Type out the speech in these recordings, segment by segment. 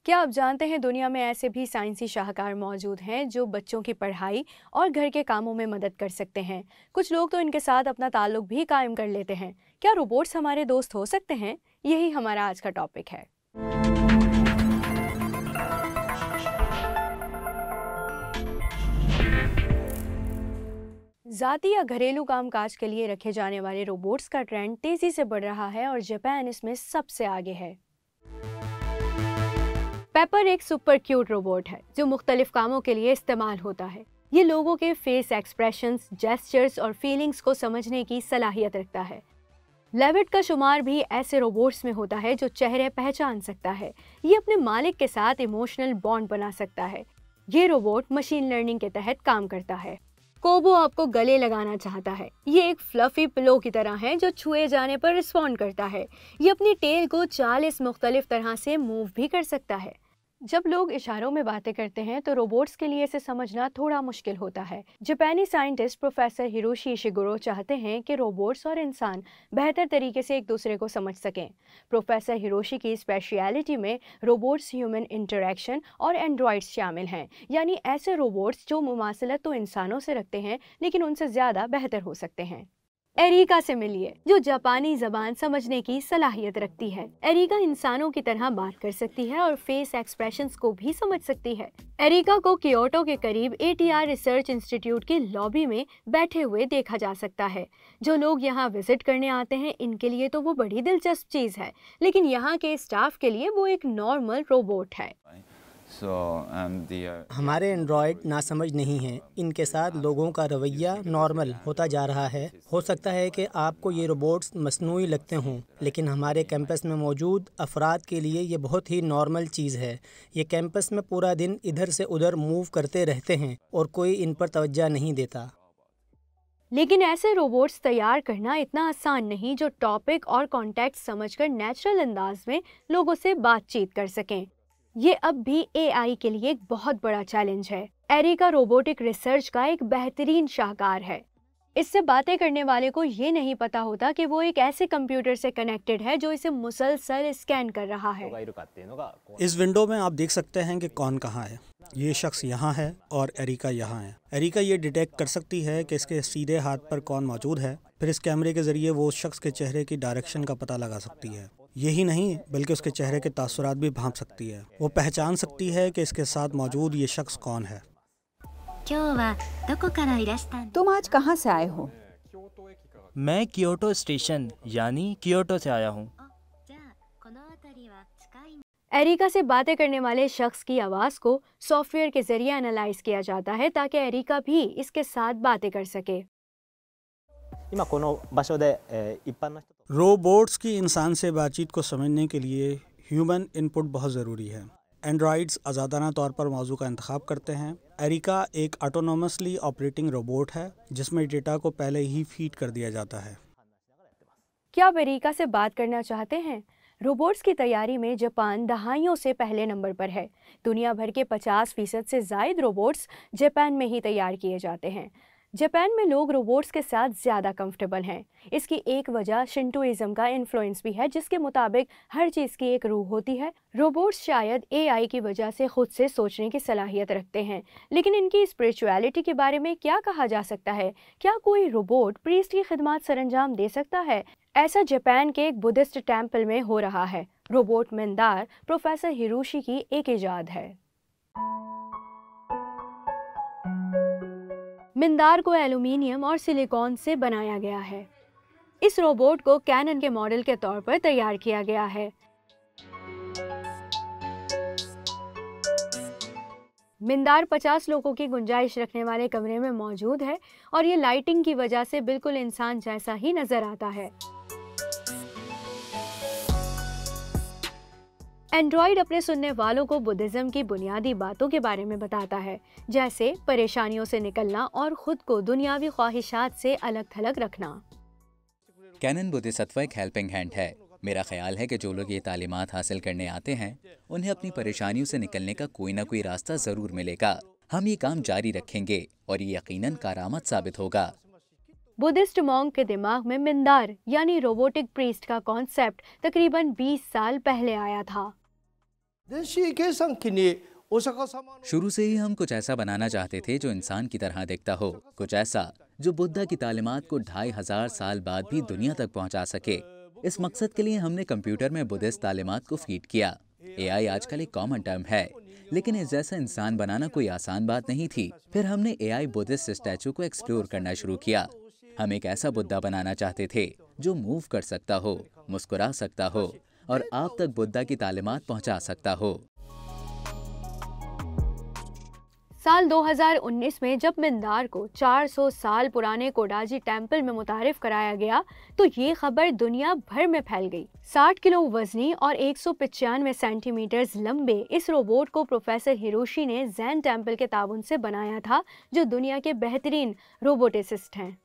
क्या आप जानते हैं दुनिया में ऐसे भी साइंसी शाहकार मौजूद हैं जो बच्चों की पढ़ाई और घर के कामों में मदद कर सकते हैं। कुछ लोग तो इनके साथ अपना ताल्लुक भी कायम कर लेते हैं। क्या रोबोट्स हमारे दोस्त हो सकते हैं? यही हमारा आज का टॉपिक है। ज़ाती या घरेलू कामकाज के लिए रखे जाने वाले रोबोट्स का ट्रेंड तेजी से बढ़ रहा है और जापान इसमें सबसे आगे है। पेपर एक सुपर क्यूट रोबोट है जो मुख्तलिफ कामों के लिए इस्तेमाल होता है। ये लोगों के फेस एक्सप्रेशंस, जेस्चर्स और फीलिंग्स को समझने की सलाहियत रखता है। लेविट का शुमार भी ऐसे रोबोट्स में होता है जो चेहरे पहचान सकता है। ये अपने मालिक के साथ इमोशनल बॉन्ड बना सकता है। ये रोबोट मशीन लर्निंग के तहत काम करता है। कोबो आपको गले लगाना चाहता है। ये एक फ्लफी पिलो की तरह है जो छुए जाने पर रिस्पॉन्ड करता है। ये अपनी टेल को 40 मुख्तलिफ तरह से मूव भी कर सकता है। जब लोग इशारों में बातें करते हैं तो रोबोट्स के लिए इसे समझना थोड़ा मुश्किल होता है। जापानी साइंटिस्ट प्रोफेसर हिरोशी इशिगुरो चाहते हैं कि रोबोट्स और इंसान बेहतर तरीके से एक दूसरे को समझ सकें। प्रोफेसर हिरोशी की स्पेशलिटी में रोबोट्स, ह्यूमन इंटरेक्शन और एंड्रॉइड्स शामिल हैं, यानी ऐसे रोबोट्स जो मुमासलत तो इंसानों से रखते हैं लेकिन उनसे ज़्यादा बेहतर हो सकते हैं। एरिका से मिलिए, जो जापानी जबान समझने की सलाहियत रखती है। एरिका इंसानों की तरह बात कर सकती है और फेस एक्सप्रेशंस को भी समझ सकती है। एरिका को क्योटो के करीब एटीआर रिसर्च इंस्टीट्यूट की लॉबी में बैठे हुए देखा जा सकता है। जो लोग यहाँ विजिट करने आते हैं इनके लिए तो वो बड़ी दिलचस्प चीज़ है, लेकिन यहाँ के स्टाफ के लिए वो एक नॉर्मल रोबोट है। हमारे एंड्रॉयड नासमझ नहीं हैं। इनके साथ लोगों का रवैया नॉर्मल होता जा रहा है। हो सकता है कि आपको ये रोबोट्स मसनूई लगते हों, लेकिन हमारे कैंपस में मौजूद अफराद के लिए ये बहुत ही नॉर्मल चीज़ है। ये कैंपस में पूरा दिन इधर से उधर मूव करते रहते हैं और कोई इन पर तवज्जो नहीं देता। लेकिन ऐसे रोबोट्स तैयार करना इतना आसान नहीं जो टॉपिक और कॉन्टेक्स्ट समझकर नेचुरल अंदाज में लोगों से बातचीत कर सकें। ये अब भी एआई के लिए एक बहुत बड़ा चैलेंज है। एरिका रोबोटिक रिसर्च का एक बेहतरीन शाहकार है। इससे बातें करने वाले को ये नहीं पता होता कि वो एक ऐसे कंप्यूटर से कनेक्टेड है जो इसे मुसलसल स्कैन कर रहा है। इस विंडो में आप देख सकते हैं कि कौन कहाँ है। ये शख्स यहाँ है और एरिका यहाँ है। एरिका ये डिटेक्ट कर सकती है कि इसके सीधे हाथ पर कौन मौजूद है। फिर इस कैमरे के जरिए वो उस शख्स के चेहरे की डायरेक्शन का पता लगा सकती है। यही नहीं बल्कि उसके चेहरे के तासुरात भी भांप सकती है। वो पहचान सकती है कि इसके साथ मौजूद ये शख्स कौन है। तुम आज कहाँ से आए हो? मैं क्योटो स्टेशन यानी क्योटो से आया हूँ। एरिका से बातें करने वाले शख्स की आवाज़ को सॉफ्टवेयर के जरिए एनालाइज किया जाता है ताकि एरिका भी इसके साथ बातें कर सके। रोबोट्स की इंसान से बातचीत को समझने के लिए ह्यूमन इनपुट बहुत ज़रूरी है। एंड्रॉइड्स आज़ादाना तौर पर मौजू का इंतखाब करते हैं। एरिका एक ऑटोनोमसली ऑपरेटिंग रोबोट है जिसमें डेटा को पहले ही फीड कर दिया जाता है। क्या आप एरिका से बात करना चाहते हैं? रोबोट्स की तैयारी में जापान दहाइयों से पहले नंबर पर है। दुनिया भर के 50% से ज़ायद रोबोट्स जापान में ही तैयार किए जाते हैं। जापान में लोग रोबोट्स के साथ ज़्यादा कंफर्टेबल हैं। इसकी एक वजह शिंटोइज्म का इन्फ्लुएंस भी है, जिसके मुताबिक हर चीज़ की एक रूह होती है। रोबोट्स शायद एआई की वजह से खुद से सोचने की सलाहियत रखते हैं, लेकिन इनकी स्पिरिचुअलिटी के बारे में क्या कहा जा सकता है? क्या कोई रोबोट प्रीस्ट की खिदमत सरंजाम दे सकता है? ऐसा जापान के एक बुद्धिस्ट टेम्पल में हो रहा है। रोबोट मिंदार प्रोफेसर हिरोशी की एक इजाद है। मिंदार को एल्यूमिनियम और सिलिकॉन से बनाया गया है। इस रोबोट को कैनन के मॉडल के तौर पर तैयार किया गया है। मिंदार 50 लोगों की गुंजाइश रखने वाले कमरे में मौजूद है और ये लाइटिंग की वजह से बिल्कुल इंसान जैसा ही नजर आता है। एंड्रॉइड अपने सुनने वालों को बुद्धिज्म की बुनियादी बातों के बारे में बताता है, जैसे परेशानियों से निकलना और खुद को दुनियावी ख्वाहिशात से अलग थलग रखना। कैनन बोधिसत्व एक हेल्पिंग हैंड है। मेरा ख्याल है कि जो लोग ये तालीमात हासिल करने आते हैं उन्हें अपनी परेशानियों से निकलने का कोई ना कोई रास्ता ज़रूर मिलेगा। हम ये काम जारी रखेंगे और ये यकीनन कारामत साबित होगा। बुद्धिस्ट मॉन्क के दिमाग में मिंदार यानी रोबोटिक प्रीस्ट का कॉन्सेप्ट तकरीबन 20 साल पहले आया था। शुरू से ही हम कुछ ऐसा बनाना चाहते थे जो इंसान की तरह दिखता हो, कुछ ऐसा जो बुद्धा की तालीमात को 2500 साल बाद भी दुनिया तक पहुंचा सके। इस मकसद के लिए हमने कंप्यूटर में बुद्धिस्ट तालीमात को फीड किया। एआई आजकल एक कॉमन टर्म है, लेकिन इस जैसा इंसान बनाना कोई आसान बात नहीं थी। फिर हमने एआई बुद्धिस्ट स्टैचू को एक्सप्लोर करना शुरू किया। हम एक ऐसा बुद्धा बनाना चाहते थे जो मूव कर सकता हो, मुस्कुरा सकता हो और आप तक बुद्धा की तालीमात पहुंचा सकता हो। साल 2019 में जब मिंदार को 400 साल पुराने कोडाजी टेम्पल में मुतारिफ कराया गया तो ये खबर दुनिया भर में फैल गई। 60 किलो वजनी और 195 सेंटीमीटर लंबे इस रोबोट को प्रोफेसर हिरोशी ने जैन टेम्पल के ताउन से बनाया था, जो दुनिया के बेहतरीन रोबोटिसिस्ट हैं।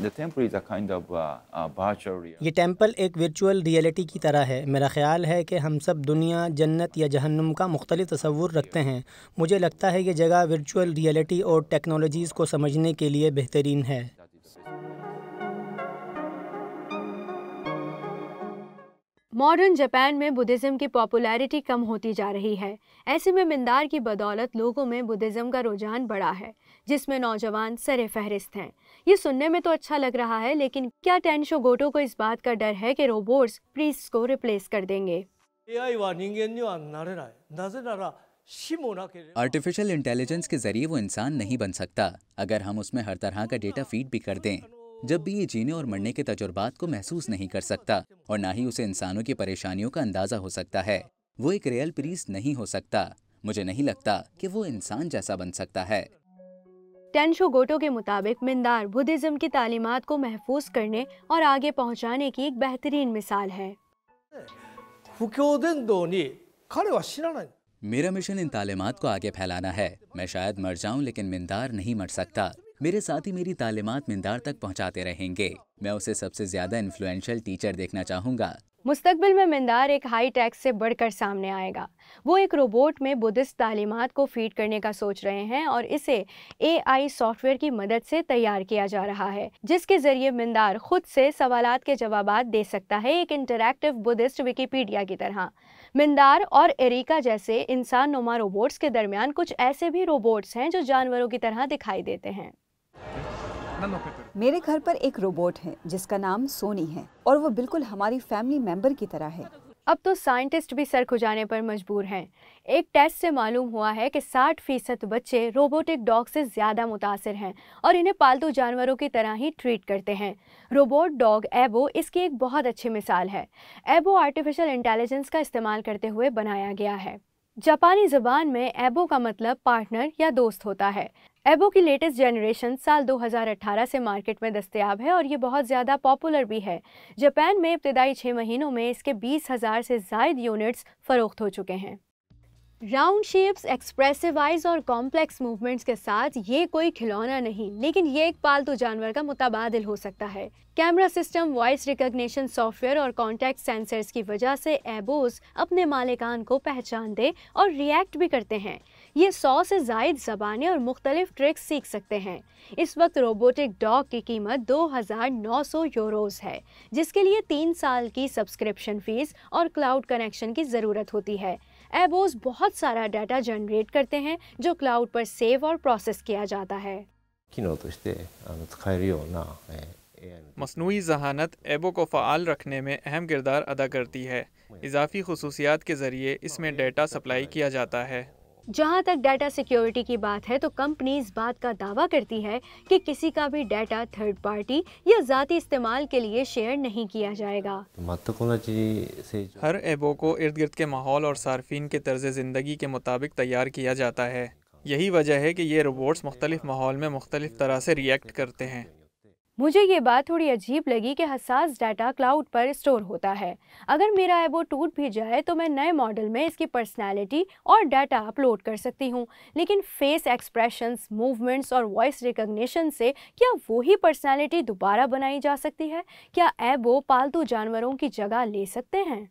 ये टेम्पल एक वर्चुअल रियलिटी की तरह है। मेरा ख्याल है कि हम सब दुनिया, जन्नत या जहन्नुम का मुख्तलिफ तस्वुर रखते हैं। मुझे लगता है ये जगह वर्चुअल रियलिटी और टेक्नोलॉजीज़ को समझने के लिए बेहतरीन है। मॉडर्न जापान में बुद्धिज़्म की पॉपुलैरिटी कम होती जा रही है। ऐसे में मिंदार की बदौलत लोगों में बुद्धिज़्म का रुझान बढ़ा है, जिसमें नौजवान सरे फहरिस्त हैं। ये सुनने में तो अच्छा लग रहा है, लेकिन क्या टेंशो गोटो को इस बात का डर है कि रोबोट्स प्रीस्ट को रिप्लेस कर देंगे? आर्टिफिशियल इंटेलिजेंस के जरिए वो इंसान नहीं बन सकता अगर हम उसमें हर तरह का डेटा फीड भी कर दें। जब भी ये जीने और मरने के तजुर्बात को महसूस नहीं कर सकता और ना ही उसे इंसानों की परेशानियों का अंदाजा हो सकता है। वो एक रियल प्रीस्ट नहीं हो सकता। मुझे नहीं लगता कि वो इंसान जैसा बन सकता है। टेंशो गोटो के मुताबिक मिंदार बुद्धिज़्म की तालीमात को महफूज करने और आगे पहुंचाने की एक बेहतरीन मिसाल है। मेरा मिशन इन तालीमात को आगे फैलाना है। मैं शायद मर जाऊं, लेकिन मिंदार नहीं मर सकता। मेरे साथी मेरी तालीमात मिंदार तक पहुंचाते रहेंगे। मैं उसे सबसे ज्यादा इन्फ्लुएंशियल टीचर देखना चाहूँगा। मुस्तकबिल में मिंदार एक हाई टेक से बढ़कर सामने आएगा। वो एक रोबोट में बुद्धिस्ट तालीमात को फीड करने का सोच रहे हैं और इसे एआई सॉफ्टवेयर की मदद से तैयार किया जा रहा है, जिसके जरिए मिंदार खुद से सवालात के जवाबात दे सकता है, एक इंटरैक्टिव बुद्धिस्ट विकिपीडिया की तरह। मिंदार और एरिका जैसे इंसान नुमा रोबोट्स के दरमियान कुछ ऐसे भी रोबोट्स हैं जो जानवरों की तरह दिखाई देते हैं। मेरे घर पर एक रोबोट है जिसका नाम सोनी है और वो बिल्कुल हमारी फैमिली मेंबर की तरह है। अब तो साइंटिस्ट भी सर खुजाने पर मजबूर हैं। एक टेस्ट से मालूम हुआ है कि 60% बच्चे रोबोटिक डॉग से ज़्यादा मुतासिर हैं और इन्हें पालतू जानवरों की तरह ही ट्रीट करते हैं। रोबोट डॉग एबो इसकी एक बहुत अच्छी मिसाल है। एबो आर्टिफिशियल इंटेलिजेंस का इस्तेमाल करते हुए बनाया गया है। जापानी ज़बान में एबो का मतलब पार्टनर या दोस्त होता है। एबो की लेटेस्ट जनरेशन साल 2018 से मार्केट में दस्तयाब है और ये बहुत ज़्यादा पॉपुलर भी है। जापान में इब्तदाई 6 महीनों में इसके 20,000 से ज़ायद यूनिट्स फ़रोख्त हो चुके हैं। राउंड शेप्स, एक्सप्रेसिव आइज और कॉम्प्लेक्स मूवमेंट्स के साथ ये कोई खिलौना नहीं, लेकिन ये एक पालतू जानवर का मुतबादिल हो सकता है। Camera system, voice recognition software और कॉन्टैक्ट सेंसर्स की वजह से एबोस अपने मालिकान को पहचानते और रिएक्ट भी करते हैं। ये 100 से ज़ायद ज़बानें और मुख्तलिफ ट्रिक्स सीख सकते हैं। इस वक्त रोबोटिक डॉग की कीमत 2,900 यूरोज़ है, जिसके लिए 3 साल की सब्सक्रिप्शन फ़ीस और क्लाउड कनेक्शन की ज़रूरत होती है। एबोस बहुत सारा डाटा जनरेट करते हैं जो क्लाउड पर सेव और प्रोसेस किया जाता है। मस्नूई ज़हानत एबो को फ़ाल रखने में अहम किरदार अदा करती है। इजाफी खुसूसियात के ज़रिए इसमें डेटा सप्लाई किया जाता है। जहाँ तक डाटा सिक्योरिटी की बात है तो कंपनी इस बात का दावा करती है कि किसी का भी डाटा थर्ड पार्टी या ज़ाती इस्तेमाल के लिए शेयर नहीं किया जाएगा। हर एबो को इर्द गिर्द के माहौल और सार्फिन के तर्ज ज़िंदगी के मुताबिक तैयार किया जाता है। यही वजह है कि ये रोबोट्स मुख्तलिफ माहौल में मुख्तलिफ तरह से रिएक्ट करते हैं। मुझे ये बात थोड़ी अजीब लगी कि हसास डाटा क्लाउड पर स्टोर होता है। अगर मेरा एबो टूट भी जाए तो मैं नए मॉडल में इसकी पर्सनैलिटी और डाटा अपलोड कर सकती हूँ, लेकिन फेस एक्सप्रेशंस, मूवमेंट्स और वॉइस रिकॉग्निशन से क्या वही पर्सनैलिटी दोबारा बनाई जा सकती है? क्या एबो पालतू जानवरों की जगह ले सकते हैं?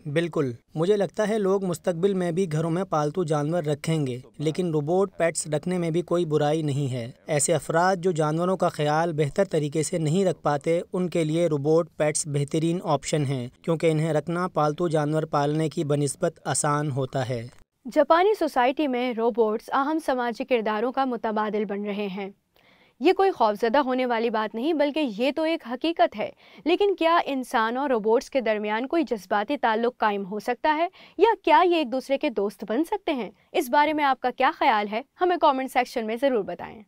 बिल्कुल, मुझे लगता है लोग मुस्तकबिल में भी घरों में पालतू जानवर रखेंगे, लेकिन रोबोट पेट्स रखने में भी कोई बुराई नहीं है। ऐसे अफराद जो जानवरों का ख्याल बेहतर तरीके से नहीं रख पाते, उनके लिए रोबोट पेट्स बेहतरीन ऑप्शन हैं, क्योंकि इन्हें रखना पालतू जानवर पालने की बनिस्बत आसान होता है। जापानी सोसाइटी में रोबोट्स अहम समाजी किरदारों का मुतबादिल बन रहे हैं। ये कोई खौफजदा होने वाली बात नहीं, बल्कि ये तो एक हकीकत है। लेकिन क्या इंसान और रोबोट्स के दरमियान कोई जज्बाती ताल्लुक कायम हो सकता है, या क्या ये एक दूसरे के दोस्त बन सकते हैं? इस बारे में आपका क्या ख्याल है? हमें कमेंट सेक्शन में ज़रूर बताएं।